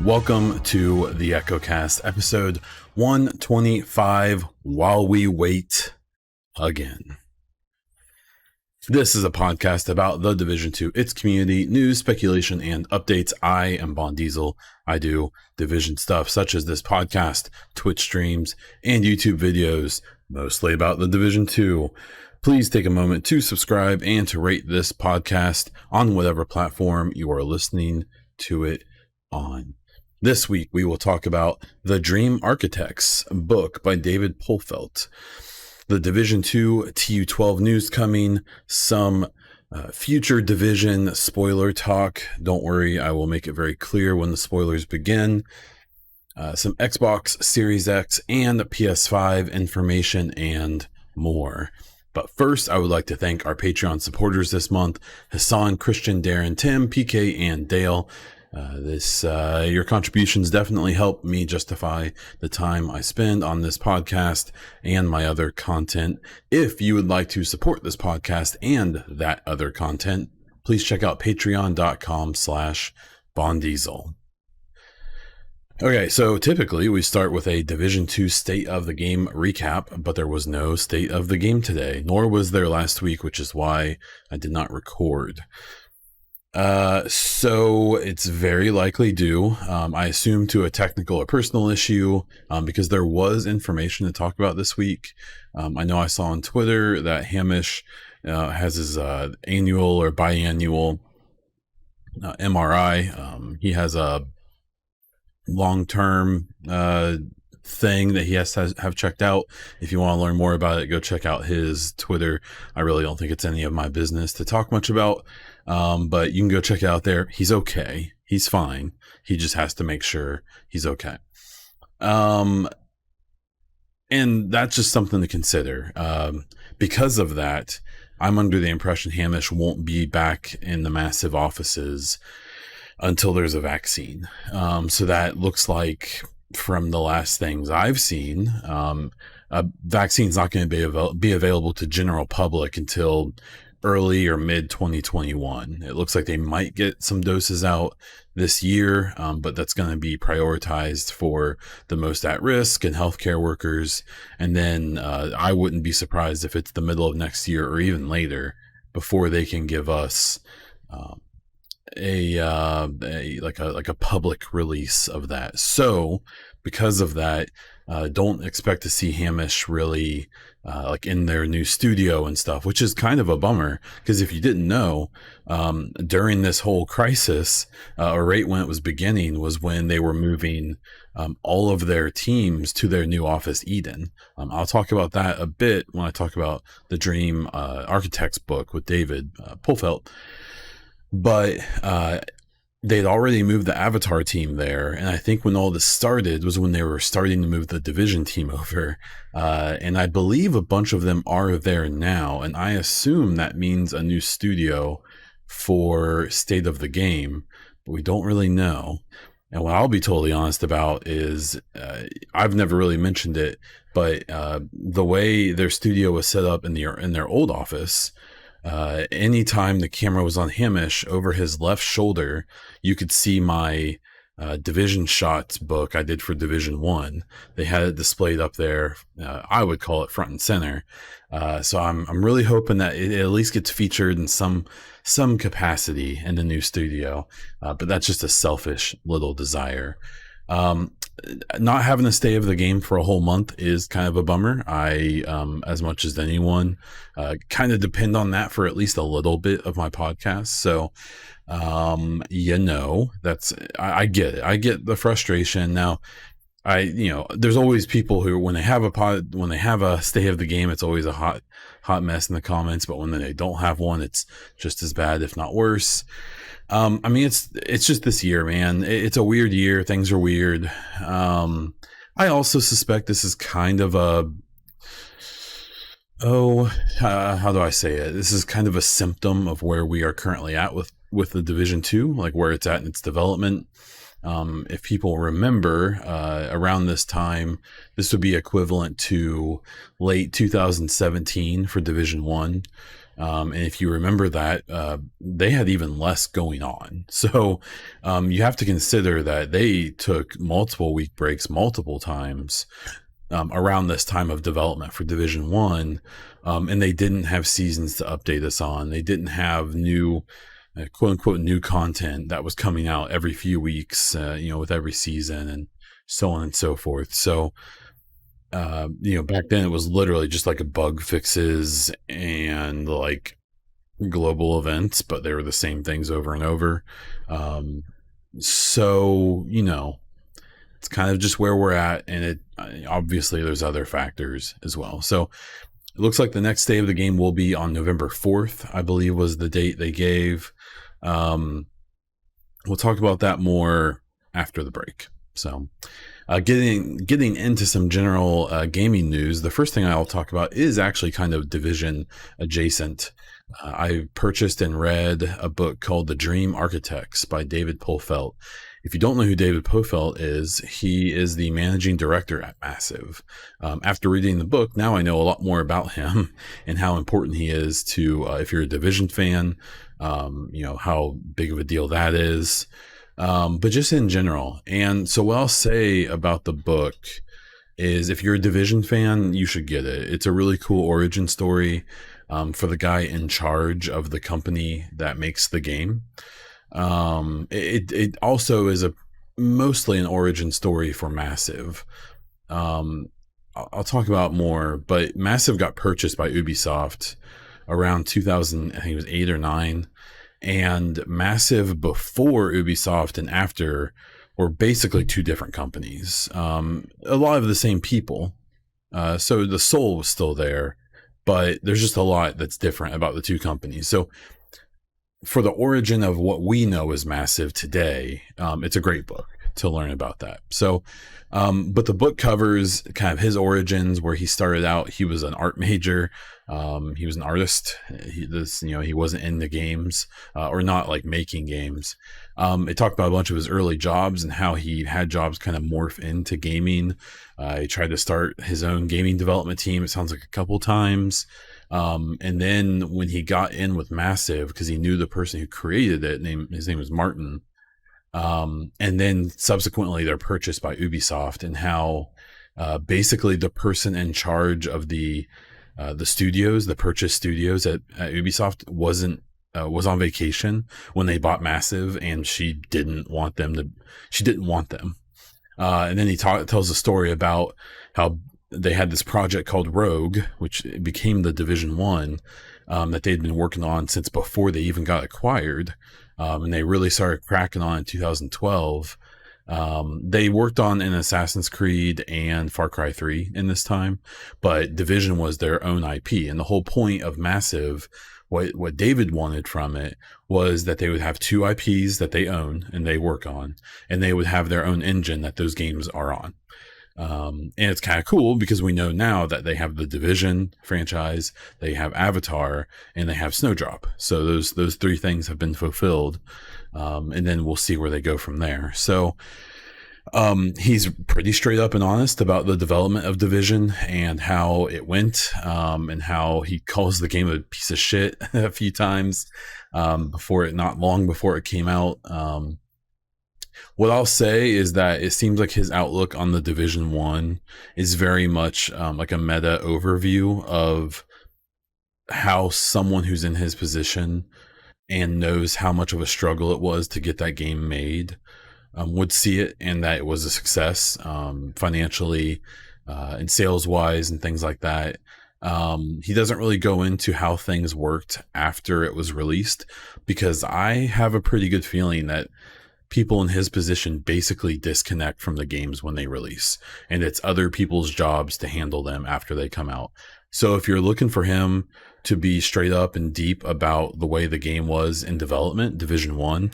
Welcome to the EchoCast, episode 125, While We Wait Again. This is a podcast about the Division 2, its community, news, speculation, and updates. I am Bon Diesel. I do Division stuff such as this podcast, Twitch streams, and YouTube videos, mostly about the Division 2. Please take a moment to subscribe and to rate this podcast on whatever platform you are listening to it on. This week, we will talk about The Dream Architects book by David Polfeldt, the Division 2 TU12 news coming, some future Division spoiler talk. Don't worry, I will make it very clear when the spoilers begin. Some Xbox Series X and PS5 information and more. But first, I would like to thank our Patreon supporters this month, Hassan, Christian, Darren, Tim, PK, and Dale. Your contributions definitely help me justify the time I spend on this podcast and my other content. If you would like to support this podcast and that other content, please check out patreon.com/bondiesel. Okay, so typically we start with a Division 2 State of the Game recap, but there was no State of the Game today, nor was there last week, which is why I did not record. So it's very likely due, I assume, to a technical or personal issue, because there was information to talk about this week. I know I saw on Twitter that Hamish has his annual or biannual MRI. He has a long-term thing that he has to have checked out. If you want to learn more about it, go check out his Twitter. I really don't think it's any of my business to talk much about. But you can go check it out there. He's okay. He's fine. He just has to make sure he's okay. And that's just something to consider. Because of that, I'm under the impression Hamish won't be back in the massive offices until there's a vaccine. So that looks like, from the last things I've seen, a vaccine's not going to be available to general public until early or mid 2021. It looks like they might get some doses out this year, but that's going to be prioritized for the most at risk and healthcare workers. And then I wouldn't be surprised if it's the middle of next year or even later before they can give us a public release of that. So because of that, don't expect to see Hamish really in their new studio and stuff, which is kind of a bummer, because if you didn't know, during this whole crisis, or right when it was beginning, was when they were moving all of their teams to their new office, Eden. I'll talk about that a bit when I talk about the Dream Architects book with David Polfeldt. But they'd already moved the Avatar team there, and I think when all this started was when they were starting to move the Division team over, and I believe a bunch of them are there now, and I assume that means a new studio for State of the Game, but we don't really know. And what I'll be totally honest about is I've never really mentioned it, but the way their studio was set up in their old office, anytime the camera was on Hamish, over his left shoulder, you could see my Division shots book I did for Division 1. They had it displayed up there. I would call it front and center. So I'm really hoping that it at least gets featured in some capacity in the new studio. But that's just a selfish little desire. Not having a State of the Game for a whole month is kind of a bummer. I, as much as anyone, kind of depend on that for at least a little bit of my podcast. So, that's, I get it. I get the frustration. Now, there's always people who, when they have a State of the Game, it's always a hot mess in the comments. But when they don't have one, it's just as bad, if not worse. It's just this year, man. It's a weird year. Things are weird. I also suspect this is kind of a how do I say it? This is kind of a symptom of where we are currently at with the Division 2, like where it's at in its development. If people remember, around this time, this would be equivalent to late 2017 for Division 1. And if you remember that, they had even less going on. So you have to consider that they took multiple week breaks multiple times around this time of development for Division 1. And they didn't have seasons to update us on. They didn't have new quote unquote new content that was coming out every few weeks, with every season and so on and so forth. So, back then it was literally just like a bug fixes and like global events, but they were the same things over and over. So, it's kind of just where we're at. And it obviously there's other factors as well. So it looks like the next day of the game will be on November 4th, I believe was the date they gave. We'll talk about that more after the break. So getting into some general gaming news, the first thing I'll talk about is actually kind of Division adjacent. I purchased and read a book called The Dream Architects by David Polfeldt. If you don't know who David Polfeldt is, he is the managing director at Massive. After reading the book, now I know a lot more about him and how important he is to, if you're a Division fan, how big of a deal that is, but just in general. And so what I'll say about the book is if you're a Division fan, you should get it. It's a really cool origin story for the guy in charge of the company that makes the game. It also is mostly an origin story for Massive. I'll talk about more, but Massive got purchased by Ubisoft around 2000, I think it was 8 or 9, and Massive before Ubisoft and after were basically two different companies. A lot of the same people, so the soul was still there, but there's just a lot that's different about the two companies. So for the origin of what we know as Massive today, it's a great book to learn about that. So, but the book covers kind of his origins, where he started out. He was an art major. He was an artist. He wasn't in the games, or not like making games. It talked about a bunch of his early jobs and how he had jobs kind of morph into gaming. He tried to start his own gaming development team. It sounds like a couple times. And then when he got in with Massive, because he knew the person who created it, his name was Martin. And then subsequently they're purchased by Ubisoft, and how basically the person in charge of the studios, the purchased studios at Ubisoft was on vacation when they bought Massive, and she didn't want them. And then he tells a story about how they had this project called Rogue, which became the Division 1, that they'd been working on since before they even got acquired. And they really started cracking on in 2012. They worked on an Assassin's Creed and Far Cry 3 in this time, but Division was their own IP. And the whole point of Massive, what David wanted from it, was that they would have two IPs that they own and they work on, and they would have their own engine that those games are on. And it's kind of cool because we know now that they have the Division franchise, they have Avatar, and they have Snowdrop. So those three things have been fulfilled. And then we'll see where they go from there. So he's pretty straight up and honest about the development of Division and how it went, and how he calls the game a piece of shit a few times not long before it came out. What I'll say is that it seems like his outlook on the Division 1 is very much like a meta overview of how someone who's in his position and knows how much of a struggle it was to get that game made would see it, and that it was a success financially and sales wise and things like that. He doesn't really go into how things worked after it was released, because I have a pretty good feeling that people in his position basically disconnect from the games when they release, and it's other people's jobs to handle them after they come out. So if you're looking for him to be straight up and deep about the way the game was in development, Division 1,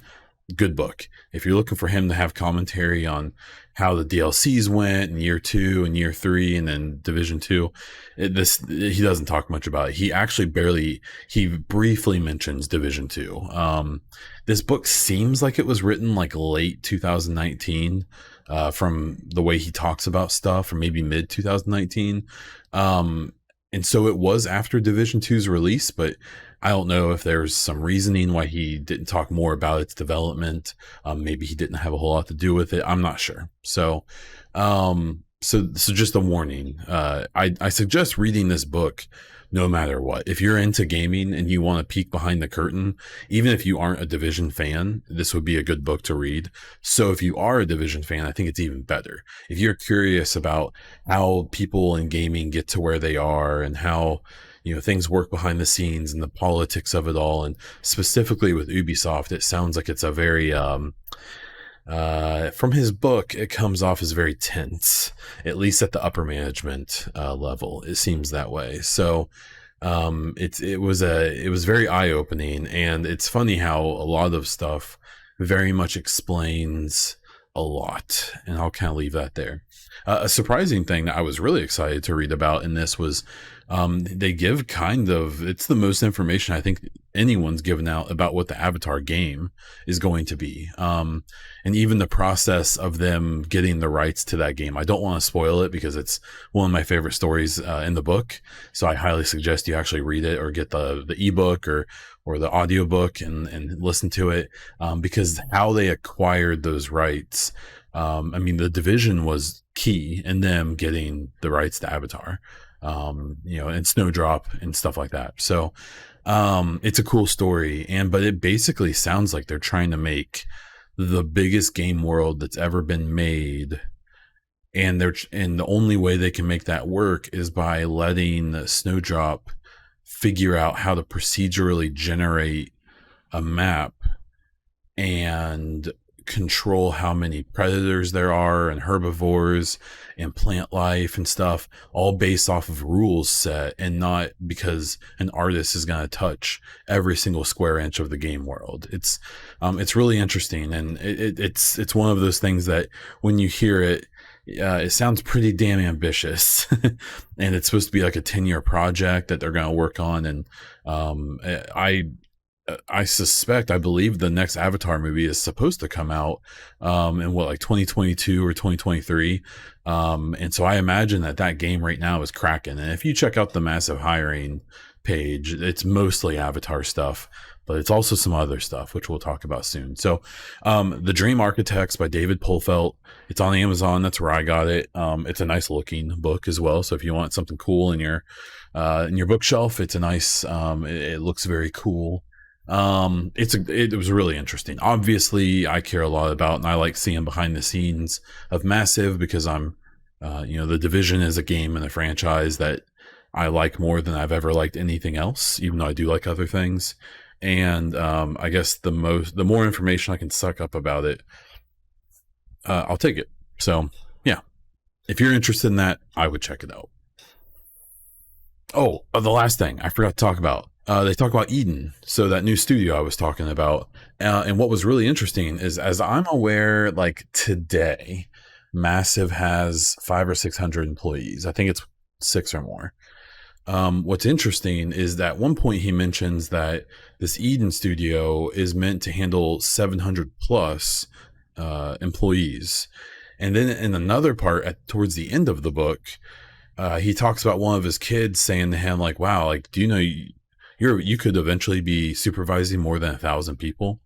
good book. If you're looking for him to have commentary on how the DLCs went in year 2 and year 3 and then Division 2, he doesn't talk much about it. He actually he briefly mentions Division 2. This book seems like it was written like late 2019, from the way he talks about stuff, or maybe mid 2019. And so it was after Division 2's release, but I don't know if there's some reasoning why he didn't talk more about its development. Maybe he didn't have a whole lot to do with it. I'm not sure. So just a warning. I suggest reading this book no matter what. If you're into gaming and you want to peek behind the curtain, even if you aren't a Division fan, this would be a good book to read. So if you are a Division fan, I think it's even better. If you're curious about how people in gaming get to where they are and how things work behind the scenes and the politics of it all, and specifically with Ubisoft, it sounds like it's a very from his book, it comes off as very tense, at least at the upper management level. It seems that way. So it was very eye-opening, and it's funny how a lot of stuff very much explains a lot, and I'll kind of leave that there. A surprising thing that I was really excited to read about in this was they give it's the most information I think anyone's given out about what the Avatar game is going to be. And even the process of them getting the rights to that game. I don't want to spoil it because it's one of my favorite stories in the book. So I highly suggest you actually read it or get the ebook or the audiobook and listen to it, because how they acquired those rights. I mean, the Division was key in them getting the rights to Avatar, and Snowdrop and stuff like that. So it's a cool story, but it basically sounds like they're trying to make the biggest game world that's ever been made, and the only way they can make that work is by letting Snowdrop figure out how to procedurally generate a map and control how many predators there are and herbivores and plant life and stuff, all based off of rules set, and not because an artist is going to touch every single square inch of the game world. It's really interesting, and it's one of those things that when you hear it, it sounds pretty damn ambitious. And it's supposed to be like a 10-year project that they're going to work on. And I believe the next Avatar movie is supposed to come out in 2022 or 2023. And so I imagine that game right now is cracking. And if you check out the massive hiring page, it's mostly Avatar stuff, but it's also some other stuff, which we'll talk about soon. So The Dream Architects by David Polfeldt, it's on Amazon. That's where I got it. It's a nice looking book as well. So if you want something cool in your bookshelf, it's a nice, it looks very cool. It was really interesting. Obviously, I care a lot about, and I like seeing behind the scenes of Massive, because the Division is a game and a franchise that I like more than I've ever liked anything else, even though I do like other things. And I guess the more information I can suck up about it, I'll take it. So yeah, if you're interested in that, I would check it out. Oh, the last thing I forgot to talk about. They talk about Eden, so that new studio I was talking about. And what was really interesting is, as I'm aware, like today, Massive has 500 or 600 employees. I think it's 6 or more. What's interesting is that at one point he mentions that this Eden studio is meant to handle 700 plus employees. And then in another part towards the end of the book, he talks about one of his kids saying to him, like, wow, like, do you know you could eventually be supervising more than 1,000 people.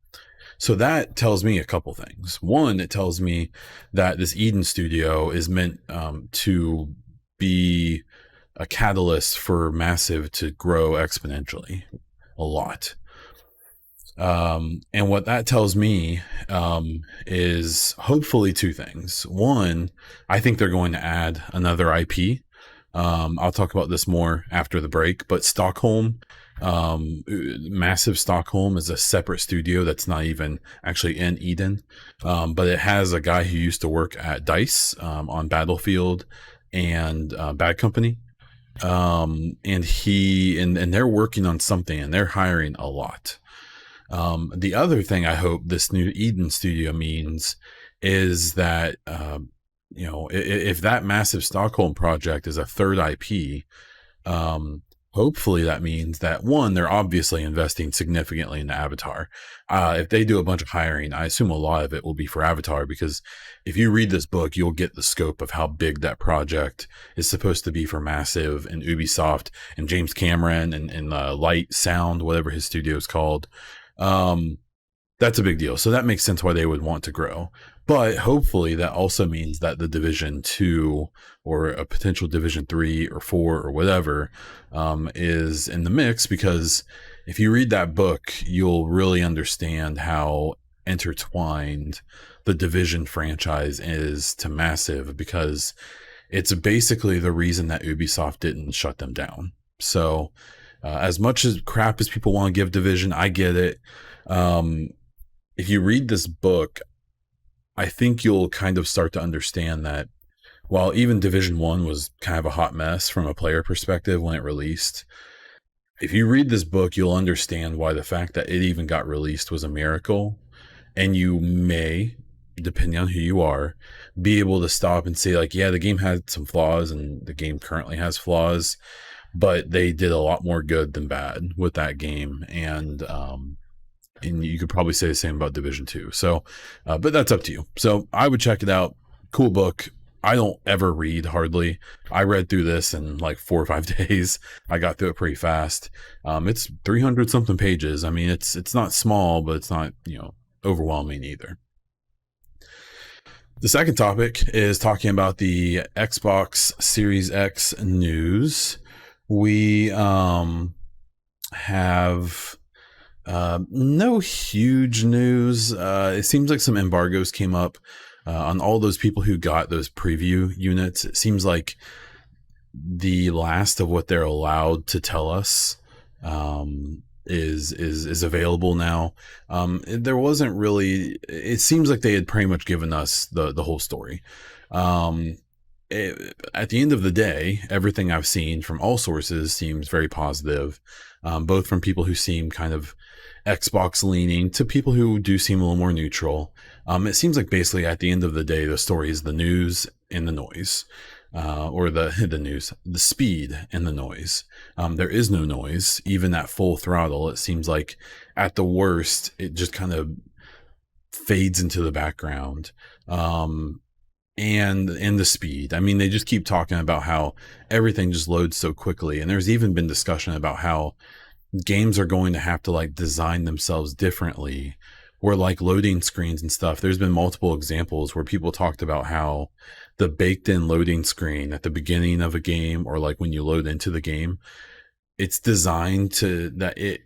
So that tells me a couple things. One, it tells me that this Eden studio is meant to be a catalyst for Massive to grow exponentially a lot. And what that tells me is hopefully 2 things. One, I think they're going to add another IP. I'll talk about this more after the break, but Stockholm, Massive Stockholm is a separate studio that's not even actually in Eden, but it has a guy who used to work at DICE on Battlefield and Bad Company, and they're working on something, and they're hiring a lot. The other thing I hope this new Eden studio means is that, if that massive Stockholm project is a third IP, um, hopefully that means that, one, they're obviously investing significantly in the Avatar. If they do a bunch of hiring, I assume a lot of it will be for Avatar, because if you read this book, you'll get the scope of how big that project is supposed to be for Massive and Ubisoft and James Cameron and Light Sound, whatever his studio is called. Um, that's a big deal. So that makes sense why they would want to grow. But hopefully that also means that the Division 2 or a potential Division 3 or 4 or whatever is in the mix, because if you read that book, you'll really understand how intertwined the Division franchise is to Massive, because it's basically the reason that Ubisoft didn't shut them down. So as much as crap as people want to give Division, I get it. If you read this book, I think you'll kind of start to understand that while even Division 1 was kind of a hot mess from a player perspective when it released, if you read this book, you'll understand why the fact that it even got released was a miracle. And you may, depending on who you are, be able to stop and say, like, yeah, the game had some flaws and the game currently has flaws, but they did a lot more good than bad with that game. And you could probably say the same about Division 2. So, but that's up to you. So I would check it out. Cool book. I don't ever read hardly. I read through this in like 4 or 5 days. I got through it pretty fast. It's 300 something pages. I mean, it's not small, but it's not, overwhelming either. The second topic is talking about the Xbox Series X news. We have no huge news. It seems like some embargoes came up on all those people who got those preview units. It seems like the last of what they're allowed to tell us is available now. There wasn't really. It seems like they had pretty much given us the whole story. At the end of the day, everything I've seen from all sources seems very positive, both from people who seem kind of Xbox leaning to people who do seem a little more neutral. It seems like basically at the end of the day, the story is the news and the noise, or the news, the speed and the noise. There is no noise, even at full throttle. It seems like at the worst, it just kind of fades into the background. And the speed. I mean, they just keep talking about how everything just loads so quickly. And there's even been discussion about how games are going to have to like design themselves differently, where like loading screens and stuff. There's been multiple examples where people talked about how the baked in loading screen at the beginning of a game, or like when you load into the game, it's designed to that it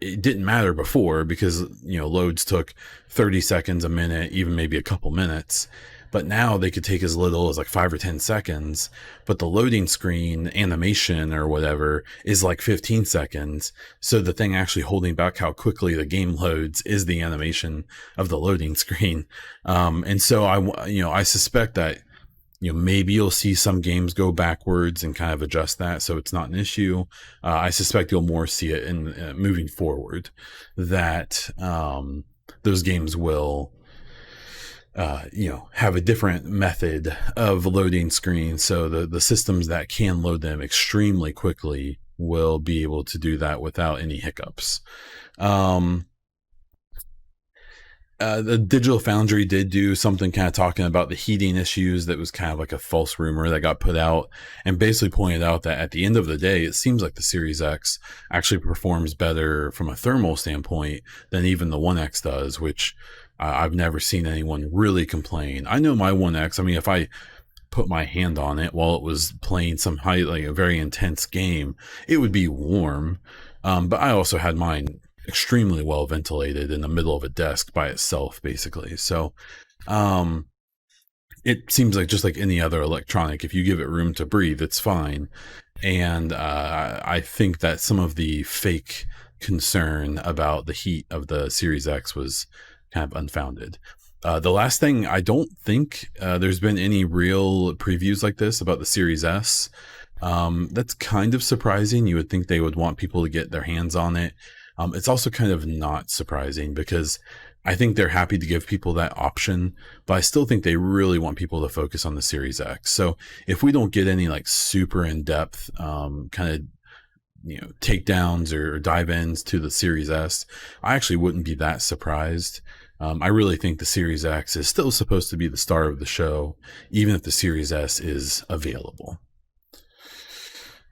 didn't matter before, because loads took 30 seconds, a minute, even maybe a couple minutes. But now they could take as little as like 5 or 10 seconds, but the loading screen animation or whatever is like 15 seconds. So the thing actually holding back how quickly the game loads is the animation of the loading screen. And so I suspect that, maybe you'll see some games go backwards and kind of adjust that, so it's not an issue. I suspect you'll more see it in moving forward, that those games will have a different method of loading screens. So the systems that can load them extremely quickly will be able to do that without any hiccups. The Digital Foundry did do something kind of talking about the heating issues. That was kind of like a false rumor that got put out, and basically pointed out that at the end of the day, it seems like the Series X actually performs better from a thermal standpoint than even the One X does, which I've never seen anyone really complain. I know my One X, I mean, if I put my hand on it while it was playing some like a very intense game, it would be warm. But I also had mine extremely well ventilated in the middle of a desk by itself, basically. So it seems like just like any other electronic, if you give it room to breathe, it's fine. And I think that some of the fake concern about the heat of the Series X was kind of unfounded. The last thing, I don't think there's been any real previews like this about the Series S. That's kind of surprising. You would think they would want people to get their hands on it. It's also kind of not surprising because I think they're happy to give people that option, but I still think they really want people to focus on the Series X. So if we don't get any like super in depth kind of takedowns or dive ins to the Series S, I actually wouldn't be that surprised. I really think the Series X is still supposed to be the star of the show, even if the Series S is available.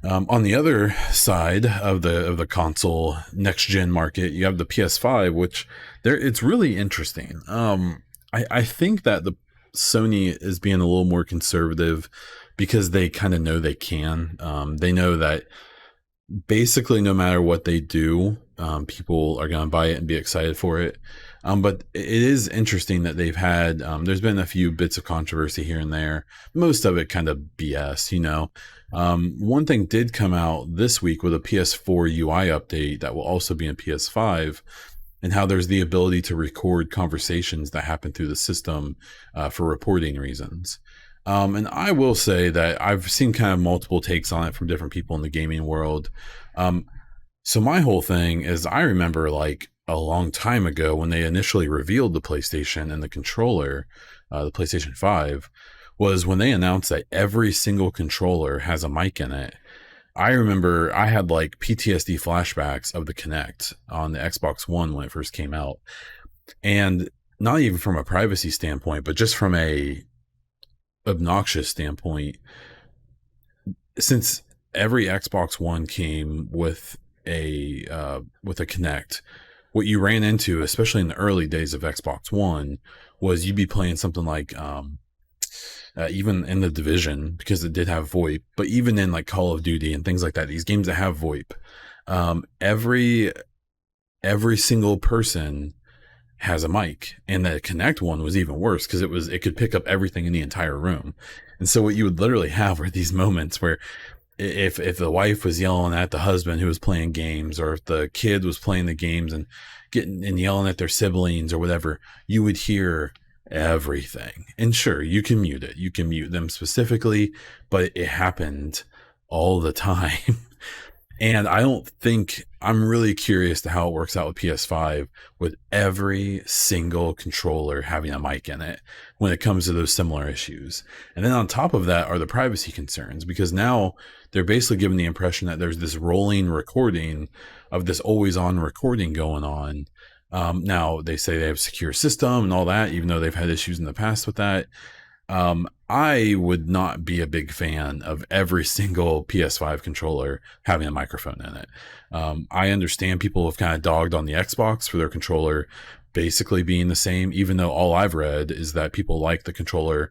On the other side of the console next gen market, you have the PS5, which it's really interesting. I think that the Sony is being a little more conservative because they kind of know they can. They know that basically no matter what they do, people are going to buy it and be excited for it. But it is interesting that they've had, there's been a few bits of controversy here and there, most of it kind of BS, one thing did come out this week with a PS4 UI update that will also be in PS5, and how there's the ability to record conversations that happen through the system for reporting reasons. And I will say that I've seen kind of multiple takes on it from different people in the gaming world. So my whole thing is, I remember like a long time ago when they initially revealed the PlayStation and the controller, the PlayStation 5, was when they announced that every single controller has a mic in it. I remember I had like PTSD flashbacks of the Kinect on the Xbox One when it first came out. And not even from a privacy standpoint, but just from a obnoxious standpoint, since every Xbox One came with a Kinect, what you ran into, especially in the early days of Xbox One, was you'd be playing something like even in the Division, because it did have VoIP, but even in like Call of Duty and things like that, these games that have VoIP, every single person has a mic, and the Kinect one was even worse because it could pick up everything in the entire room. And so what you would literally have were these moments where if the wife was yelling at the husband who was playing games, or if the kid was playing the games and getting and yelling at their siblings or whatever, you would hear everything. And sure, you can mute it, you can mute them specifically, but it happened all the time. And I'm really curious to how it works out with PS5 with every single controller having a mic in it when it comes to those similar issues. And then on top of that are the privacy concerns, because now they're basically giving the impression that there's this rolling recording of this always on recording going on. Now they say they have a secure system and all that, even though they've had issues in the past with that. I would not be a big fan of every single PS5 controller having a microphone in it. I understand people have kind of dogged on the Xbox for their controller basically being the same, even though all I've read is that people like the controller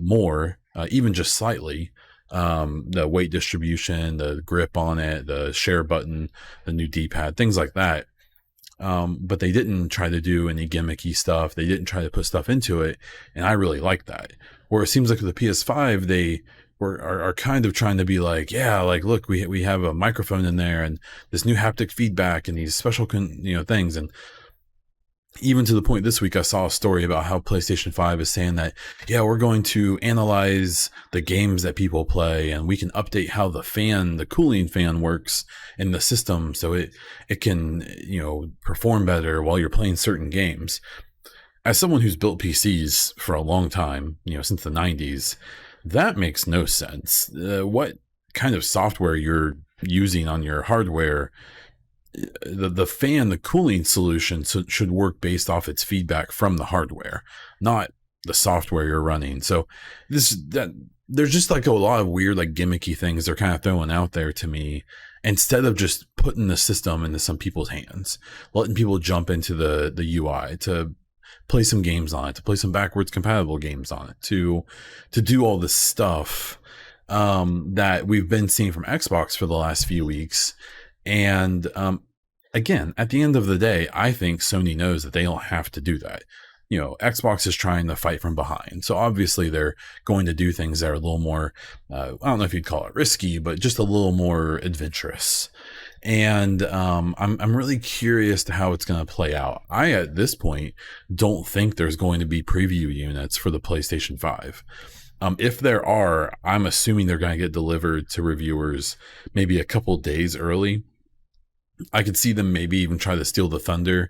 more, even just slightly. The weight distribution, the grip on it, the share button, the new D-pad, things like that. But they didn't try to do any gimmicky stuff. They didn't try to put stuff into it, and I really like that. Where it seems like with the PS5, they are kind of trying to be like, yeah, like look, we have a microphone in there and this new haptic feedback and these special things. And even to the point this week, I saw a story about how PlayStation 5 is saying that, yeah, we're going to analyze the games that people play, and we can update how the cooling fan works in the system so it can, perform better while you're playing certain games. As someone who's built PCs for a long time, since the 90s, that makes no sense. What kind of software you're using on your hardware, the cooling solution should work based off its feedback from the hardware, not the software you're running. So there's just like a lot of weird, like gimmicky things they're kind of throwing out there to me, instead of just putting the system into some people's hands, letting people jump into the UI to play some games on it, to play some backwards compatible games on it, to do all this stuff that we've been seeing from Xbox for the last few weeks. And again, at the end of the day, I think Sony knows that they don't have to do that. Xbox is trying to fight from behind. So obviously they're going to do things that are a little more, I don't know if you'd call it risky, but just a little more adventurous. And I'm really curious to how it's going to play out. I, at this point, don't think there's going to be preview units for the PlayStation 5. If there are, I'm assuming they're going to get delivered to reviewers maybe a couple days early. I could see them maybe even try to steal the thunder,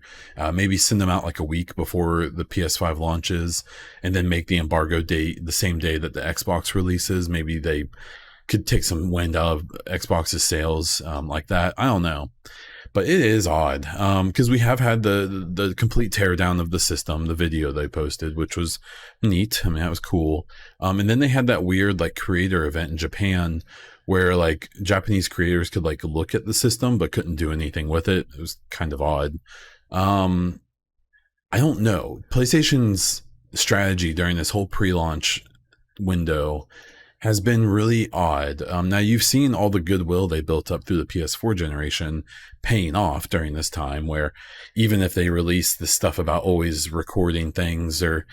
maybe send them out like a week before the PS5 launches, and then make the embargo date the same day that the Xbox releases. Maybe they could take some wind out of Xbox's sales, like that. I don't know, but it is odd, because we have had the complete teardown of the system, the video they posted, which was neat. I mean, that was cool. And then they had that weird like creator event in Japan where like Japanese creators could like look at the system but couldn't do anything with it. It was kind of odd. um I don't know, PlayStation's strategy during this whole pre-launch window has been really odd. Now you've seen all the goodwill they built up through the PS4 generation paying off during this time, where even if they release the stuff about always recording things, or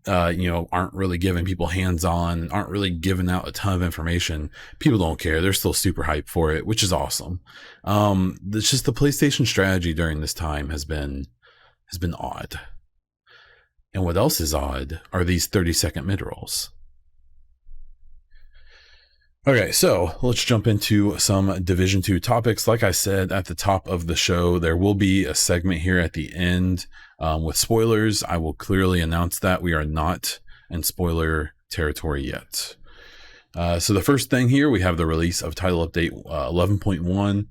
aren't really giving people hands-on, aren't really giving out a ton of information, people don't care. They're still super hyped for it, which is awesome. It's just the PlayStation strategy during this time has been odd. And what else is odd are these 30-second mid-rolls. Okay, so let's jump into some Division 2 topics. Like I said at the top of the show, there will be a segment here at the end with spoilers. I will clearly announce that we are not in spoiler territory yet. So the first thing here, we have the release of title update 11.1.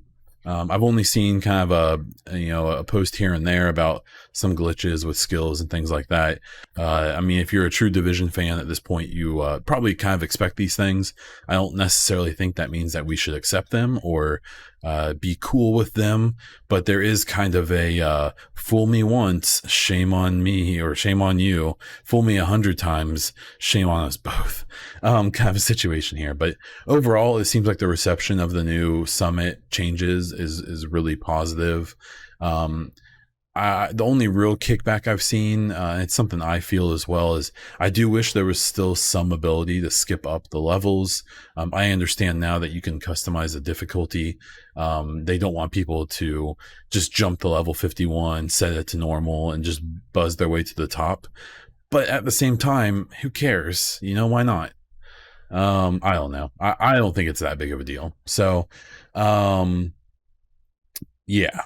I've only seen kind of a post here and there about some glitches with skills and things like that. I mean, if you're a true Division fan at this point, you probably kind of expect these things. I don't necessarily think that means that we should accept them or be cool with them, but there is kind of a fool me once, shame on me, or shame on you. Fool me 100 times, shame on us both. Kind of a situation here. But overall, it seems like the reception of the new Summit changes is really positive. The only real kickback I've seen, it's something I feel as well, is I do wish there was still some ability to skip up the levels. I understand now that you can customize the difficulty. They don't want people to just jump to level 51, set it to normal, and just buzz their way to the top. But at the same time, who cares? Why not? I don't know. I don't think it's that big of a deal. So, yeah.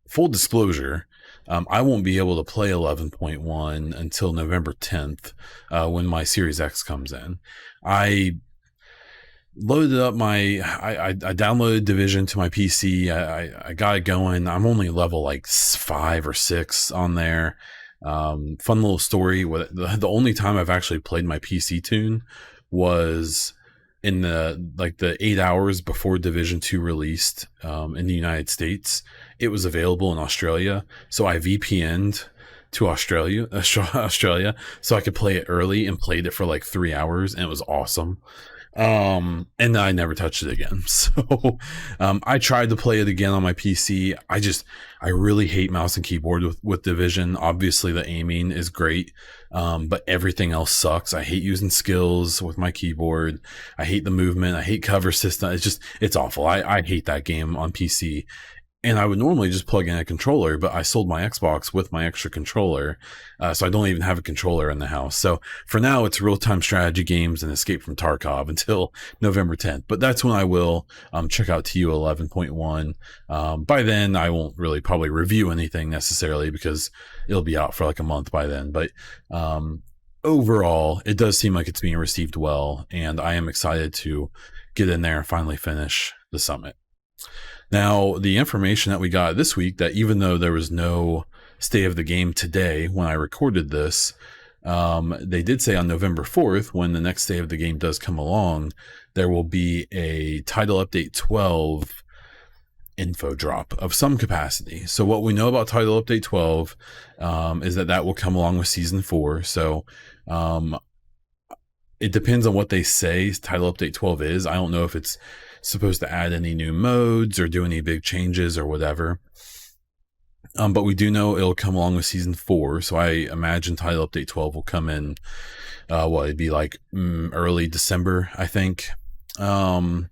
Full disclosure, I won't be able to play 11.1 until November 10th, when my Series X comes in. I loaded up I downloaded Division to my PC. I got it going. I'm only level like 5 or 6 on there. Fun little story. The only time I've actually played my PC tune was in the 8 hours before Division 2 released in the United States. It was available in Australia, so I VPN'd to Australia so I could play it early, and played it for like 3 hours, and it was awesome. And I never touched it again. So I tried to play it again on my PC. I really hate mouse and keyboard with Division. Obviously the aiming is great, but everything else sucks. I hate using skills with my keyboard. I hate the movement. I hate cover system. It's awful. I hate that game on PC. And I would normally just plug in a controller, but I sold my Xbox with my extra controller, so I don't even have a controller in the house. So for now, it's real-time strategy games and Escape from Tarkov until November 10th. But that's when I will check out TU 11.1. By then, I won't really probably review anything necessarily, because it'll be out for like a month by then. But overall, it does seem like it's being received well, and I am excited to get in there and finally finish the Summit. Now, the information that we got this week, that even though there was no state of the game today when I recorded this, they did say on November 4th, when the next day of the game does come along, there will be a Title Update 12 info drop of some capacity. So what we know about Title Update 12 is that will come along with Season 4. So it depends on what they say Title Update 12 is. I don't know if it's supposed to add any new modes or do any big changes or whatever. But we do know it'll come along with Season 4. So I imagine Title Update 12 will come in, it'd be like early December, I think. So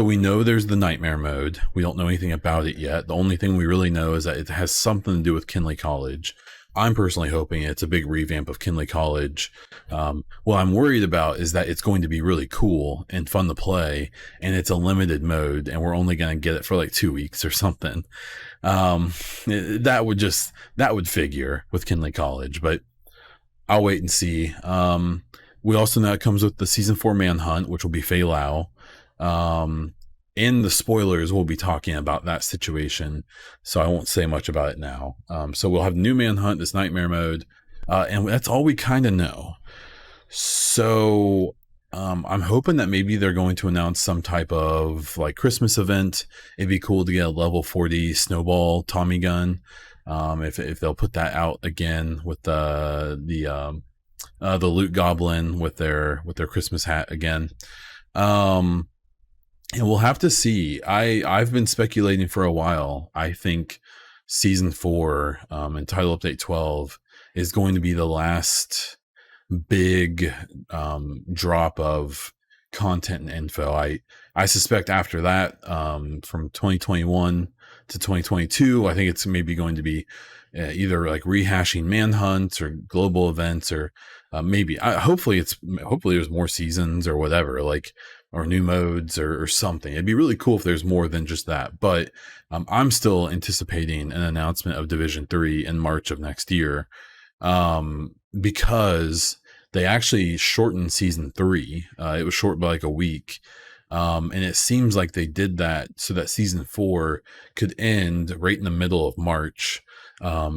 we know there's the Nightmare mode. We don't know anything about it yet. The only thing we really know is that it has something to do with Kinley College. I'm personally hoping it's a big revamp of Kinley College. What I'm worried about is that it's going to be really cool and fun to play, and it's a limited mode, and we're only going to get it for like 2 weeks or something. That would figure with Kinley College, but I'll wait and see. We also know it comes with the season 4 Manhunt, which will be Fei Lao. In the spoilers, we'll be talking about that situation, so I won't say much about it now. So we'll have new Manhunt, this nightmare mode, and that's all we kind of know. So I'm hoping that maybe they're going to announce some type of like Christmas event. It'd be cool to get a level 40 snowball Tommy gun. If they'll put that out again with the loot goblin with their Christmas hat again. And we'll have to see. I've been speculating for a while. I think season 4 and title update 12 is going to be the last big drop of content and info. I suspect after that, from 2021 to 2022, I think it's maybe going to be either like rehashing manhunts or global events, or maybe hopefully there's more seasons or whatever, like, or new modes or something. It'd be really cool if there's more than just that. But I'm still anticipating an announcement of Division 3 in March of next year, because they actually shortened season 3. It was short by like a week. And it seems like they did that so that season 4 could end right in the middle of March. That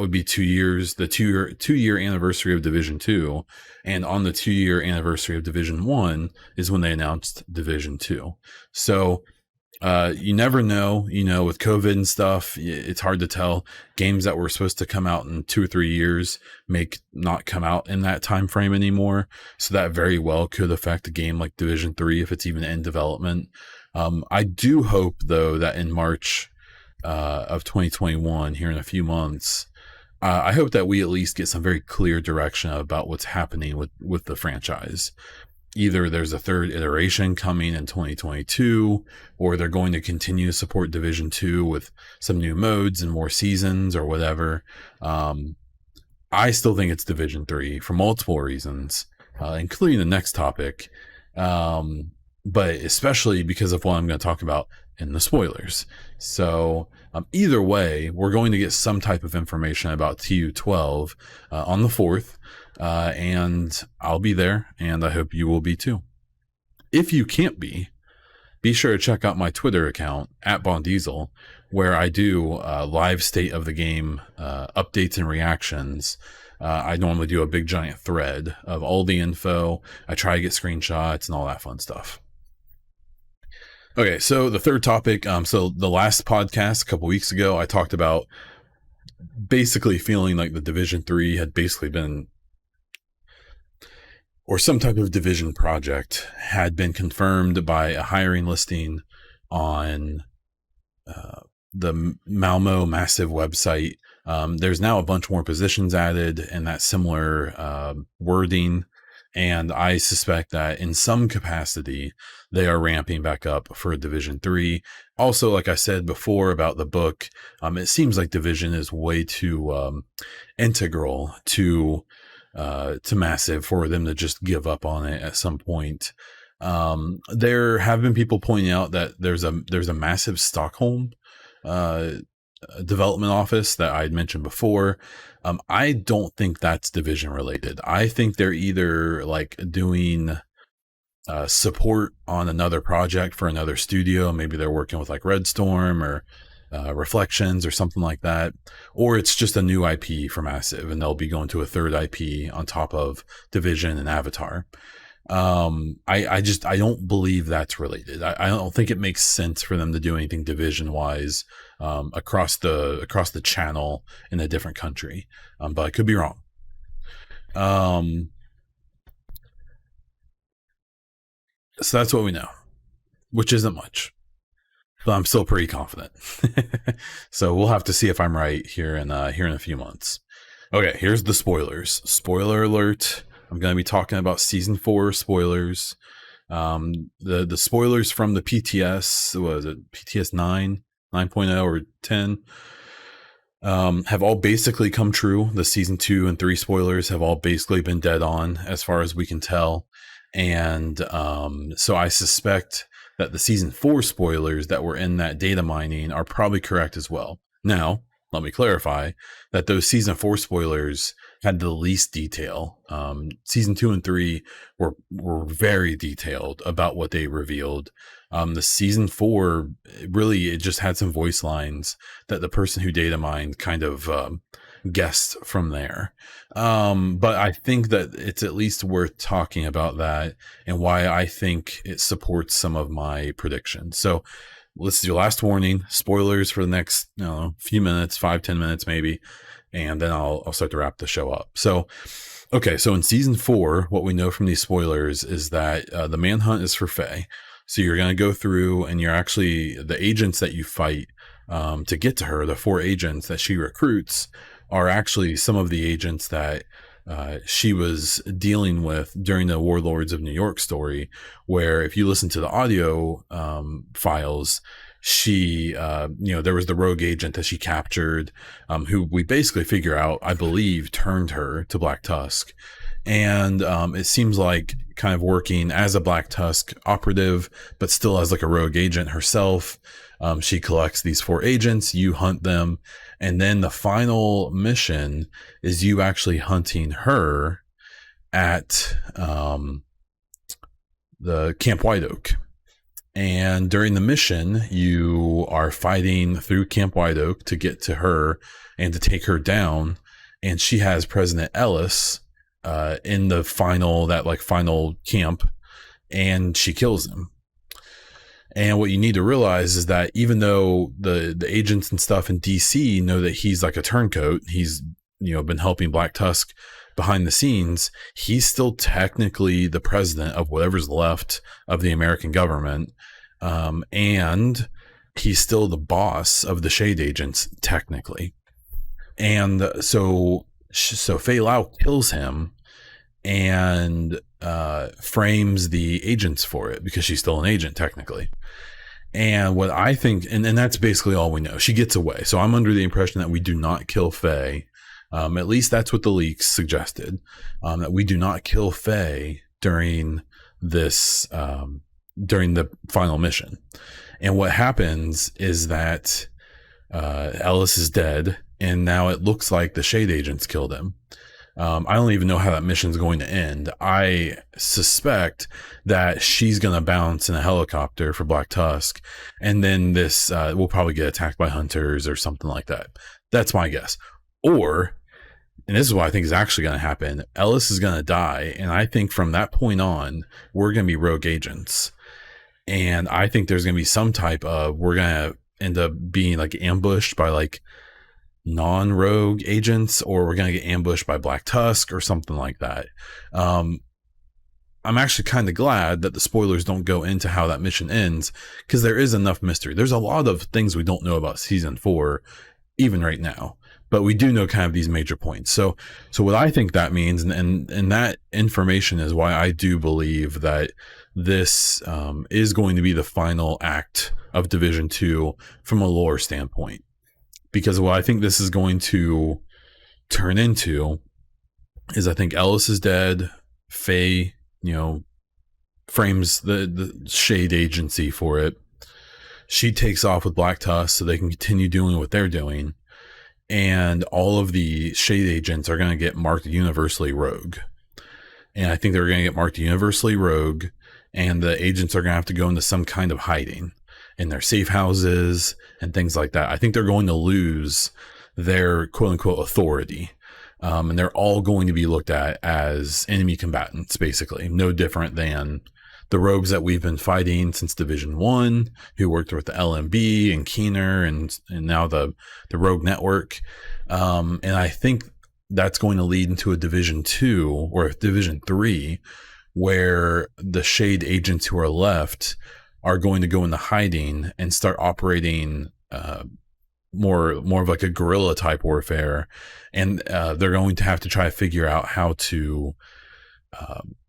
would be 2 years, the 2-year anniversary of Division 2. And on the 2-year anniversary of Division 1 is when they announced Division 2. So you never know, with COVID and stuff, it's hard to tell. Games that were supposed to come out in 2 or 3 years may not come out in that time frame anymore. So that very well could affect a game like Division 3 if it's even in development. I do hope, though, that in March of 2021, here in a few months, I hope that we at least get some very clear direction about what's happening with the franchise. Either there's a third iteration coming in 2022, or they're going to continue to support Division 2 with some new modes and more seasons or whatever. I still think it's Division 3 for multiple reasons, including the next topic, but especially because of what I'm going to talk about in the spoilers. So either way, we're going to get some type of information about TU12 on the 4th. And I'll be there, and I hope you will be too. If you can't be sure to check out my Twitter account @BondDiesel, where I do live state of the game updates and reactions. I normally do a big giant thread of all the info. I try to get screenshots and all that fun stuff. Okay, so the third topic. So the last podcast a couple weeks ago, I talked about basically feeling like the Division 3 had basically been, or some type of division project had been confirmed by a hiring listing on the Malmo Massive website. There's now a bunch more positions added and that similar wording. And I suspect that in some capacity, they are ramping back up for Division 3. Also, like I said before about the book, it seems like Division is way too integral to Massive for them to just give up on it at some point. There have been people pointing out that there's a Massive Stockholm development office that I'd mentioned before. I don't think that's Division related. I think they're either like doing support on another project for another studio. Maybe they're working with like Redstorm or Reflections or something like that, or it's just a new IP for Massive and they'll be going to a third IP on top of Division and Avatar. I don't believe that's related. I don't think it makes sense for them to do anything Division wise across the channel in a different country, but I could be wrong. So that's what we know, which isn't much, but I'm still pretty confident. So we'll have to see if I'm right here in a few months. Okay, here's the spoilers. Spoiler alert. I'm going to be talking about season 4 spoilers. The spoilers from the PTS, was it PTS 9, 9.0 or 10? have all basically come true. The season 2 and 3 spoilers have all basically been dead on as far as we can tell. And so I suspect that the season 4 spoilers that were in that data mining are probably correct as well. Now, let me clarify that those season 4 spoilers had the least detail. Season 2 and 3 were very detailed about what they revealed. The season 4, really, it just had some voice lines that the person who data mined kind of guessed from there. But I think that it's at least worth talking about that and why I think it supports some of my predictions. So this is your last warning. Spoilers for the next few minutes, 5-10 minutes maybe, and then I'll start to wrap the show up. So okay, so in season 4, what we know from these spoilers is that the manhunt is for Faye. So you're going to go through and you're actually, the agents that you fight to get to her, the 4 agents that she recruits, are actually some of the agents that she was dealing with during the Warlords of New York story, where if you listen to the audio files, she, there was the rogue agent that she captured, who we basically figure out, I believe, turned her to Black Tusk. And it seems like kind of working as a Black Tusk operative, but still as like a rogue agent herself. She collects these 4 agents, you hunt them, and then the final mission is you actually hunting her at the Camp White Oak. And during the mission, you are fighting through Camp White Oak to get to her and to take her down. And she has President Ellis in the final camp, and she kills him. And what you need to realize is that even though the agents and stuff in DC know that he's like a turncoat, he's been helping Black Tusk behind the scenes, he's still technically the president of whatever's left of the American government, and he's still the boss of the Shade agents technically. And so Fei Lao kills him and frames the agents for it because she's still an agent technically. And what I think, and that's basically all we know. She gets away. So I'm under the impression that we do not kill Faye. At least that's what the leaks suggested, that we do not kill Faye during this, during the final mission. And what happens is that Ellis is dead, and now it looks like the Shade agents killed him. I don't even know how that mission's going to end. I suspect that she's going to bounce in a helicopter for Black Tusk, and then this will probably get attacked by hunters or something like that. That's my guess. Or, and this is what I think is actually going to happen, Ellis is going to die, and I think from that point on, we're going to be rogue agents. And I think there's going to be some type of, we're going to end up being like ambushed by like non-rogue agents, or we're going to get ambushed by Black Tusk or something like that. I'm actually kind of glad that the spoilers don't go into how that mission ends, because there is enough mystery. There's a lot of things we don't know about season 4 even right now, but we do know kind of these major points. So what I think that means, and that information is why I do believe that this is going to be the final act of Division 2 from a lore standpoint. Because what I think this is going to turn into is, I think Ellis is dead. Faye, frames the Shade agency for it. She takes off with Black Tusk so they can continue doing what they're doing. And all of the Shade agents are going to get marked universally rogue. And I think they're going to get marked universally rogue. And the agents are going to have to go into some kind of hiding in their safe houses and things like that. I think they're going to lose their quote unquote authority. And they're all going to be looked at as enemy combatants, basically. No different than the rogues that we've been fighting since Division 1, who worked with the LMB and Keener and now the Rogue Network. And I think that's going to lead into a Division 2 or a Division 3, where the Shade agents who are left are going to go into hiding and start operating more of like a guerrilla type warfare. And they're going to have to try to figure out how to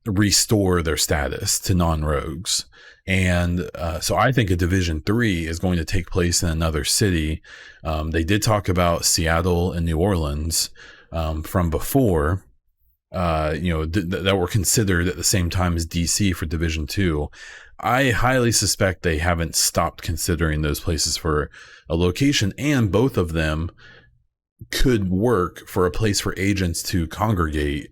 restore their status to non-rogues. And so I think a Division 3 is going to take place in another city. They did talk about Seattle and New Orleans from before, that were considered at the same time as DC for Division 2. I highly suspect they haven't stopped considering those places for a location, and both of them could work for a place for agents to congregate,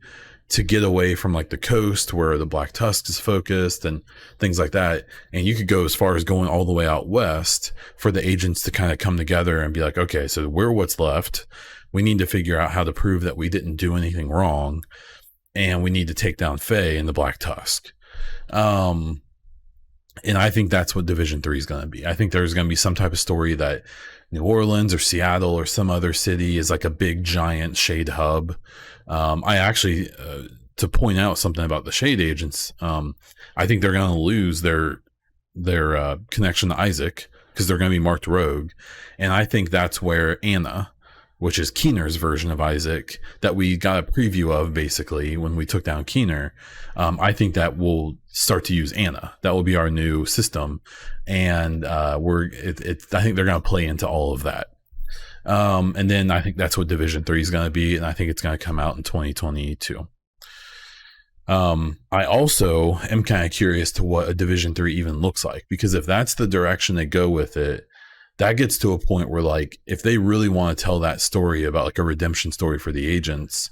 to get away from like the coast where the Black Tusk is focused and things like that. And you could go as far as going all the way out west for the agents to kind of come together and be like, okay, so we're what's left. We need to figure out how to prove that we didn't do anything wrong. And we need to take down Faye and the Black Tusk. And I think that's what Division 3 is going to be. I think there's going to be some type of story that New Orleans or Seattle or some other city is like a big giant shade hub. I actually, to point out something about the shade agents, I think they're going to lose their connection to Isaac because they're going to be marked rogue. And I think that's where Anna, which is Keener's version of Isaac that we got a preview of basically when we took down Keener. I think that we'll start to use Anna. That will be our new system. And I think they're going to play into all of that. And then I think that's what Division 3 is going to be. And I think it's going to come out in 2022. I also am kind of curious to what a Division 3 even looks like, because if that's the direction they go with it, that gets to a point where, like, if they really want to tell that story about like a redemption story for the agents,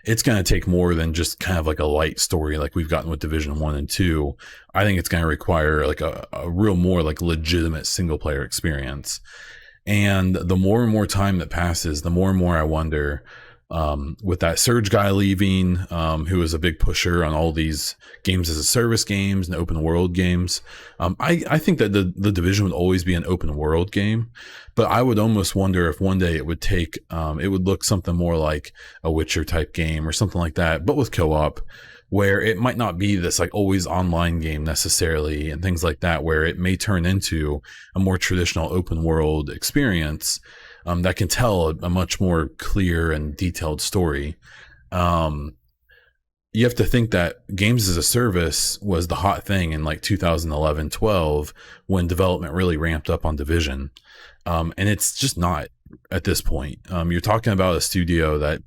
it's going to take more than just kind of like a light story like we've gotten with Division 1 and 2. I think it's going to require like a real more like legitimate single player experience. And the more and more time that passes, the more and more I wonder, with that SotG guy leaving, who was a big pusher on all these games as a service games and open world games. I think that the Division would always be an open world game, but I would almost wonder if one day it would take, it would look something more like a Witcher type game or something like that, but with co-op, where it might not be this like always online game necessarily and things like that, where it may turn into a more traditional open world experience that can tell a much more clear and detailed story. You have to think that games as a service was the hot thing in like 2011-12 when development really ramped up on Division. And it's just not at this point. You're talking about a studio that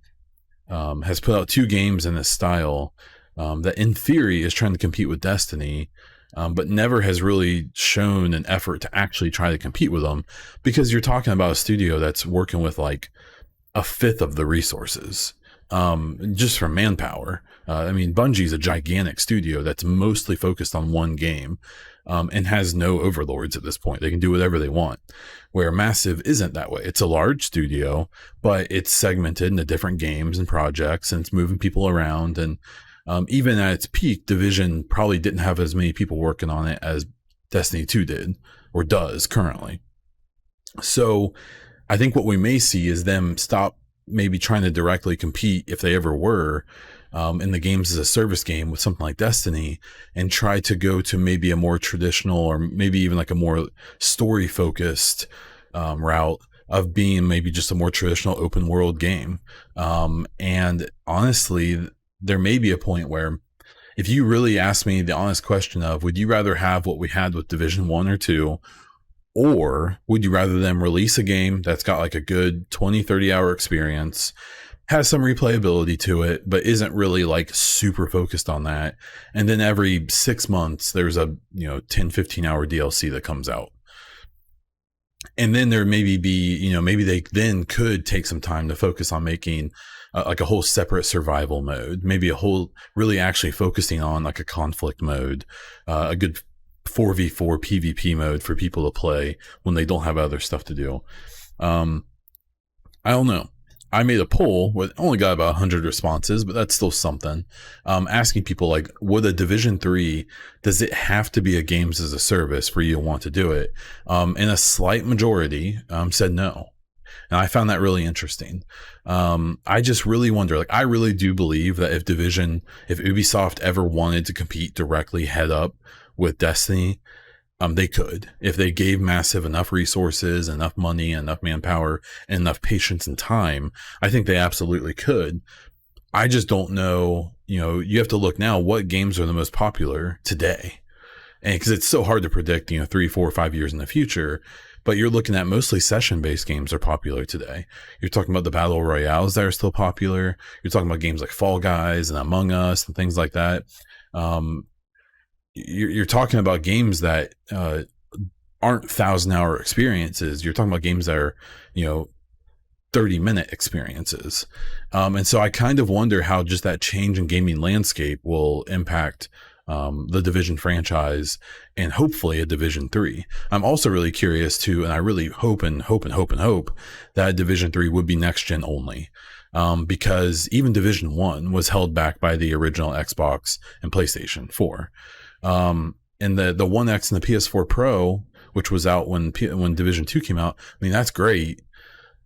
has put out 2 games in this style that in theory is trying to compete with Destiny, but never has really shown an effort to actually try to compete with them, because you're talking about a studio that's working with like a fifth of the resources just from manpower. I mean, Bungie's a gigantic studio that's mostly focused on one game and has no overlords at this point. They can do whatever they want, where Massive isn't that way. It's a large studio, but it's segmented into different games and projects, and it's moving people around. And even at its peak, Division probably didn't have as many people working on it as Destiny 2 did or does currently. So I think what we may see is them stop maybe trying to directly compete, if they ever were, in the games as a service game with something like Destiny, and try to go to maybe a more traditional or maybe even like a more story focused route of being maybe just a more traditional open world game. And honestly, there may be a point where, if you really ask me the honest question of, would you rather have what we had with Division 1 or 2, or would you rather them release a game that's got like a good 20-30 hour experience, has some replayability to it, but isn't really like super focused on that, and then every 6 months there's a 10-15 hour DLC that comes out? And then there maybe be, maybe they then could take some time to focus on making like a whole separate survival mode, maybe a whole really actually focusing on like a conflict mode, a good 4v4 PvP mode for people to play when they don't have other stuff to do. I don't know. I made a poll with only got about 100 responses, but that's still something. Asking people like, would a Division 3, does it have to be a games as a service for you to want to do it? And a slight majority said no. And I found that really interesting. I just really wonder, like, I really do believe that if Ubisoft ever wanted to compete directly head up with Destiny, they could, if they gave Massive enough resources, enough money, enough manpower, and enough patience and time. I think they absolutely could. I just don't know, you have to look now, what games are the most popular today? And because it's so hard to predict, 3, 4, 5 years in the future, but you're looking at mostly session-based games are popular today. You're talking about the battle royales that are still popular. You're talking about games like Fall Guys and Among Us and things like that. You're talking about games that aren't 1,000-hour experiences. You're talking about games that are, 30-minute experiences. And so I kind of wonder how just that change in gaming landscape will impact the Division franchise and hopefully a Division 3. I'm also really curious too, and I really hope that Division 3 would be next gen only. Because even Division 1 was held back by the original Xbox and PlayStation 4. And the One X and the PS4 Pro, which was out when Division 2 came out, I mean, that's great,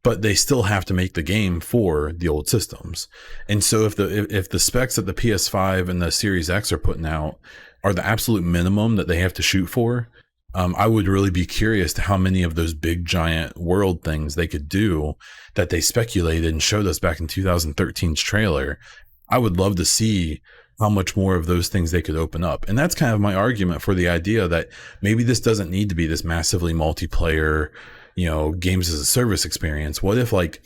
but they still have to make the game for the old systems. And so if the specs that the PS5 and the Series X are putting out are the absolute minimum that they have to shoot for, I would really be curious to how many of those big giant world things they could do that they speculated and showed us back in 2013's trailer. I would love to see how much more of those things they could open up. And that's kind of my argument for the idea that maybe this doesn't need to be this massively multiplayer, games as a service experience. What if like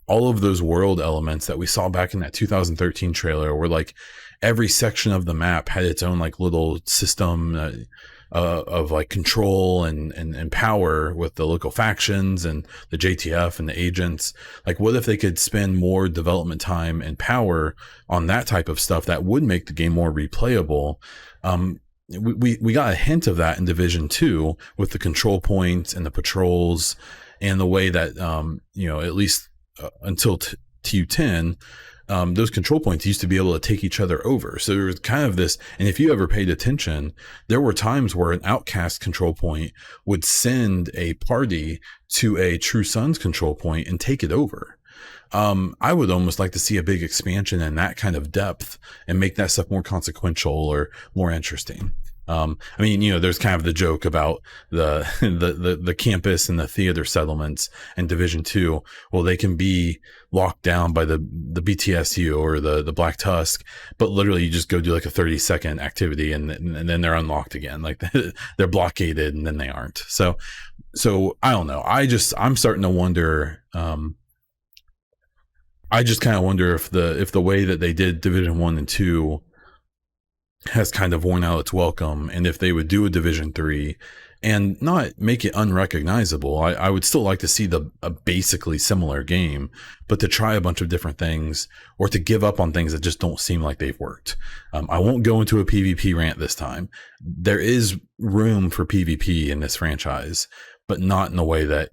all of those world elements that we saw back in that 2013 trailer where like every section of the map had its own like little system of like control and power with the local factions and the JTF and the agents? Like what if they could spend more development time and power on that type of stuff that would make the game more replayable? We got a hint of that in Division 2 with the control points and the patrols and the way that, at least until TU10, those control points used to be able to take each other over. So there was kind of this, and if you ever paid attention, there were times where an outcast control point would send a party to a True Sons control point and take it over. I would almost like to see a big expansion in that kind of depth and make that stuff more consequential or more interesting. There's kind of the joke about the campus and the theater settlements in Division 2. Well, they can be locked down by the BTSU or the Black Tusk, but literally you just go do like a 30-second activity and then they're unlocked again. Like they're blockaded and then they aren't. So I don't know. I'm starting to wonder, I just kind of wonder if the way that they did Division 1 and 2 has kind of worn out its welcome, and if they would do a Division 3 and not make it unrecognizable. I would still like to see a basically similar game, but to try a bunch of different things or to give up on things that just don't seem like they've worked. I won't go into a PvP rant this time. There is room for PvP in this franchise, but not in the way that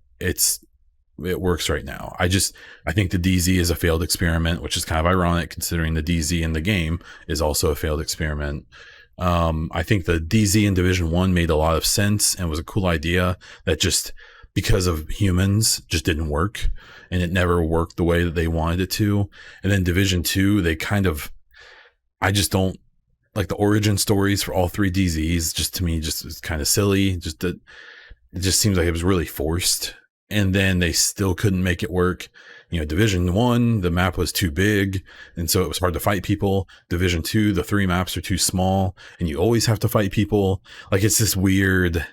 it works right now. I think the DZ is a failed experiment, which is kind of ironic considering the DZ in the game is also a failed experiment. I think the DZ in Division 1 made a lot of sense and was a cool idea that just because of humans just didn't work, and it never worked the way that they wanted it to. And then Division 2, I just don't like the origin stories for all three DZs. Just to me, just is kind of silly. It just seems like it was really forced. And then they still couldn't make it work. Division 1, the map was too big, and so it was hard to fight people. Division 2, the 3 maps are too small, and you always have to fight people. Like, it's this weird,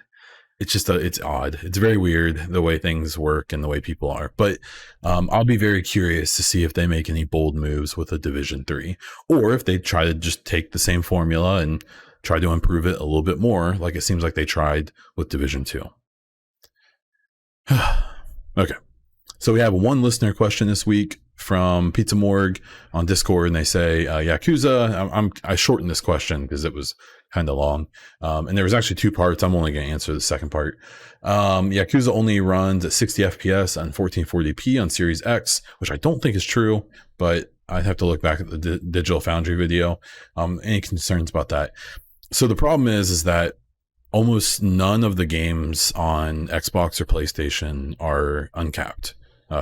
it's odd. It's very weird the way things work and the way people are. But I'll be very curious to see if they make any bold moves with a Division 3, or if they try to just take the same formula and try to improve it a little bit more, like it seems like they tried with Division 2. Okay. So we have one listener question this week from Pizza Morgue on Discord, and they say, Yakuza, I shortened this question because it was kind of long. And there was actually 2 parts. I'm only going to answer the second part. Yakuza only runs at 60 FPS on 1440p on Series X, which I don't think is true, but I'd have to look back at the Digital Foundry video. Any concerns about that? So the problem is that almost none of the games on Xbox or PlayStation are uncapped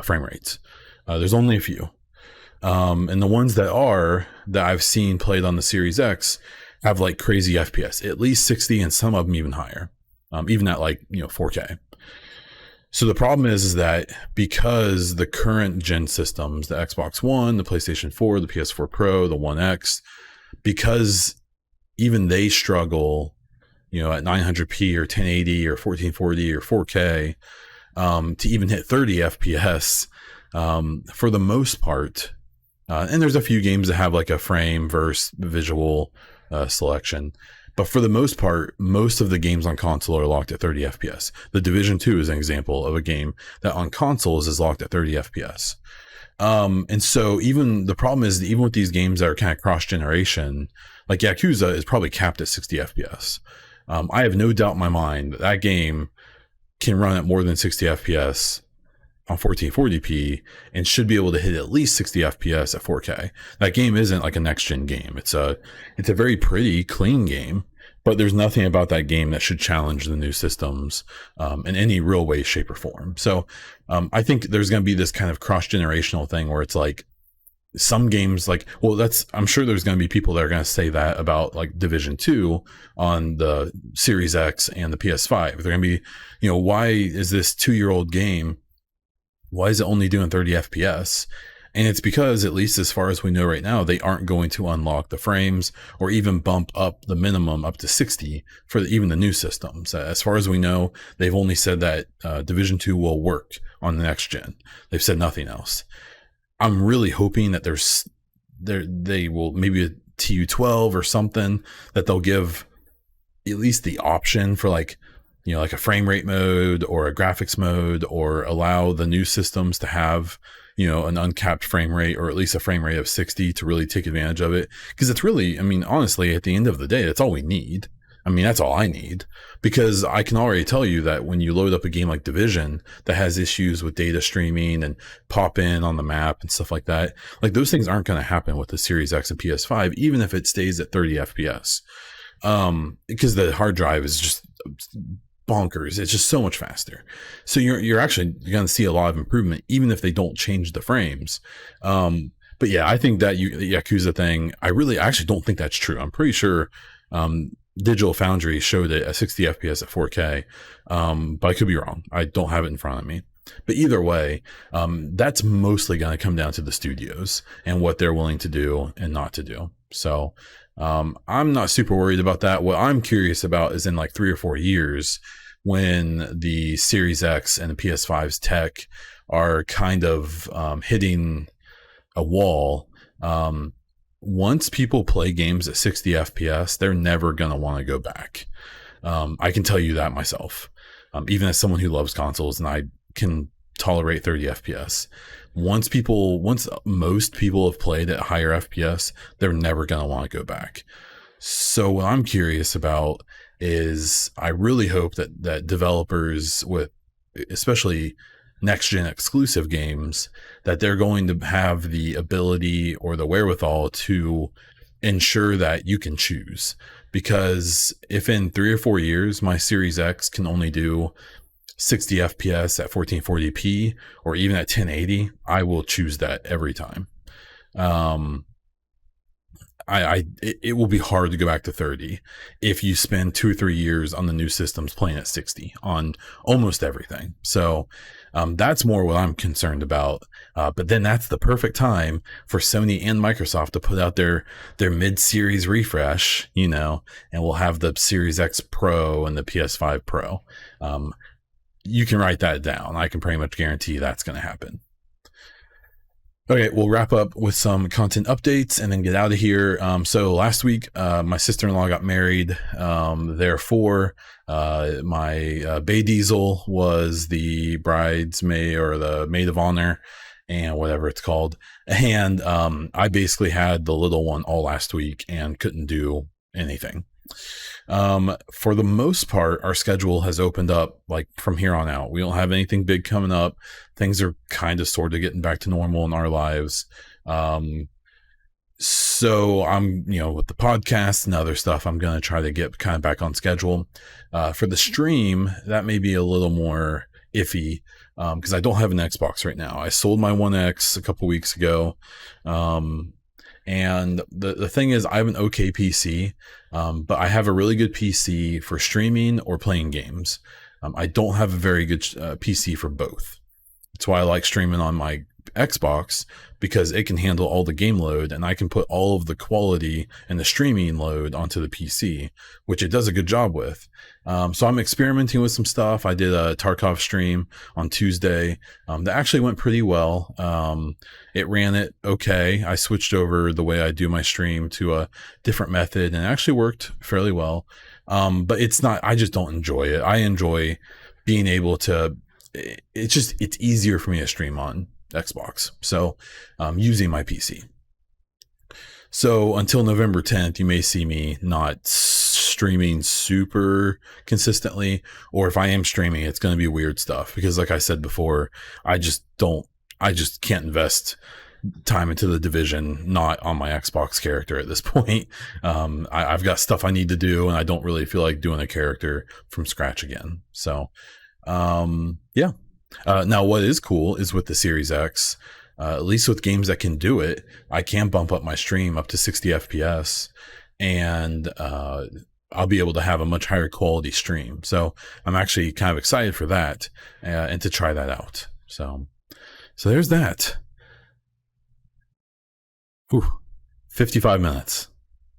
frame rates. There's only a few. And the ones that I've seen played on the Series X have like crazy FPS, at least 60, and some of them even higher, even at 4K. So the problem is that because the current gen systems, the Xbox One, the PlayStation 4, the PS4 Pro, the One X, because even they struggle, at 900p or 1080 or 1440 or 4K to even hit 30 FPS for the most part. And there's a few games that have like a frame versus visual selection. But for the most part, most of the games on console are locked at 30 FPS. The Division 2 is an example of a game that on consoles is locked at 30 FPS. And so even the problem is that even with these games that are kind of cross-generation, like Yakuza is probably capped at 60 FPS. I have no doubt in my mind that that game can run at more than 60 FPS on 1440p and should be able to hit at least 60 FPS at 4K. That game isn't like a next-gen game. It's a very pretty, clean game, but there's nothing about that game that should challenge the new systems in any real way, shape, or form. So I think there's going to be this kind of cross-generational thing where it's like some games I'm sure there's going to be people that are going to say that about like Division 2 on the Series X and the PS5. They're going to be, why is this 2-year-old game, why is it only doing 30 FPS? And it's because, at least as far as we know right now, they aren't going to unlock the frames or even bump up the minimum up to 60 for even the new systems. As far as we know, they've only said that Division 2 will work on the next gen. They've said nothing else. I'm really hoping that they will, maybe a TU12 or something, that they'll give at least the option for like a frame rate mode or a graphics mode, or allow the new systems to have, an uncapped frame rate, or at least a frame rate of 60 to really take advantage of it. Because it's really, honestly, at the end of the day, that's all we need. That's all I need, because I can already tell you that when you load up a game like Division that has issues with data streaming and pop in on the map and stuff like that, like those things aren't going to happen with the Series X and PS5, even if it stays at 30 FPS. Because the hard drive is just bonkers. It's just so much faster. So you're actually going to see a lot of improvement, even if they don't change the frames. But yeah, I think that the Yakuza thing, I actually don't think that's true. I'm pretty sure Digital Foundry showed it at 60 FPS at 4K, but I could be wrong. I don't have it in front of me. But either way, that's mostly going to come down to the studios and what they're willing to do and not to do. So I'm not super worried about that. What I'm curious about is in like 3 or 4 years, when the Series X and the PS5's tech are kind of hitting a wall. Once people play games at 60 FPS, they're never going to want to go back. I can tell you that myself, even as someone who loves consoles, and I can tolerate 30 FPS. Once most people have played at higher FPS, they're never going to want to go back. So what I'm curious about is, I really hope that developers with especially next gen exclusive games, that they're going to have the ability or the wherewithal to ensure that you can choose. Because if in 3 or 4 years my Series X can only do 60 FPS at 1440p or even at 1080, I will choose that every time. It will be hard to go back to 30 if you spend 2 or 3 years on the new systems playing at 60 on almost everything. So that's more what I'm concerned about. But then that's the perfect time for Sony and Microsoft to put out their mid-series refresh, and we'll have the Series X Pro and the PS5 Pro. You can write that down. I can pretty much guarantee that's going to happen. Okay, we'll wrap up with some content updates and then get out of here. So last week, my sister-in-law got married. Therefore, my Bay Diesel was the bridesmaid or the maid of honor and whatever it's called. And I basically had the little one all last week and couldn't do anything. For the most part, our schedule has opened up like from here on out. We don't have anything big coming up. Things are kind of sort of getting back to normal in our lives. So I'm, with the podcast and other stuff, I'm going to try to get kind of back on schedule. For the stream, that may be a little more iffy, because I don't have an Xbox right now. I sold my One X a couple weeks ago. And the thing is, I have an okay PC, but I have a really good PC for streaming or playing games. I don't have a very good PC for both. That's why I like streaming on my Xbox because it can handle all the game load, and I can put all of the quality and the streaming load onto the PC, which it does a good job with. So I'm experimenting with some stuff. I did a Tarkov stream on Tuesday that actually went pretty well. It ran it okay. I switched over the way I do my stream to a different method, and it actually worked fairly well. But it's not, I just don't enjoy it. I enjoy being able to, it's easier for me to stream on Xbox. So using my PC. So until November 10th, you may see me not streaming super consistently, or if I am streaming, it's going to be weird stuff because like I said before, I just can't invest time into the Division not on my Xbox character at this point. I've got stuff I need to do, and I don't really feel like doing a character from scratch again. So yeah. Now what is cool is with the Series X, at least with games that can do it, I can bump up my stream up to 60 FPS, and I'll be able to have a much higher quality stream. So I'm actually kind of excited for that and to try that out. So there's that. Whew, 55 minutes.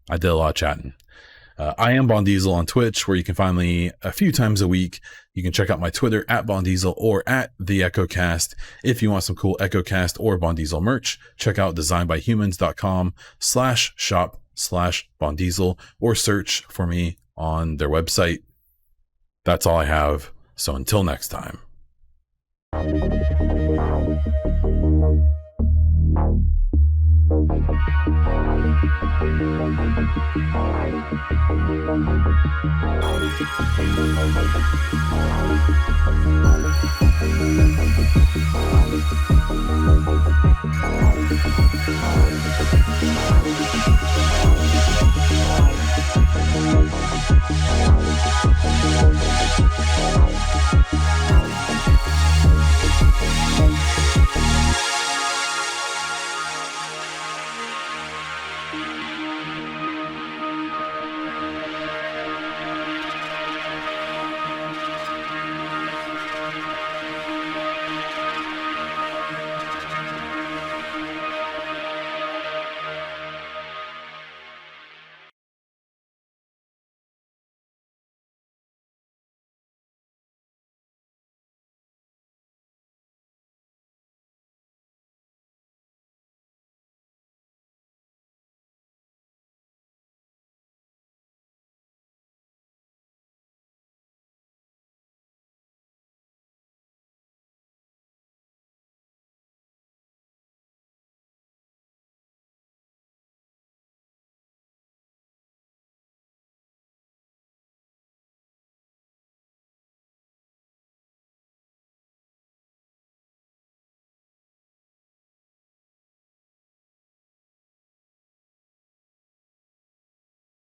I did a lot of chatting. I am Bon Diesel on Twitch, where you can find me a few times a week. You can check out my Twitter at Bon Diesel or at the EchoCast. If you want some cool EchoCast or Bon Diesel merch, check out designbyhumans.com/shop/Bon Diesel or search for me on their website. That's all I have. So until next time.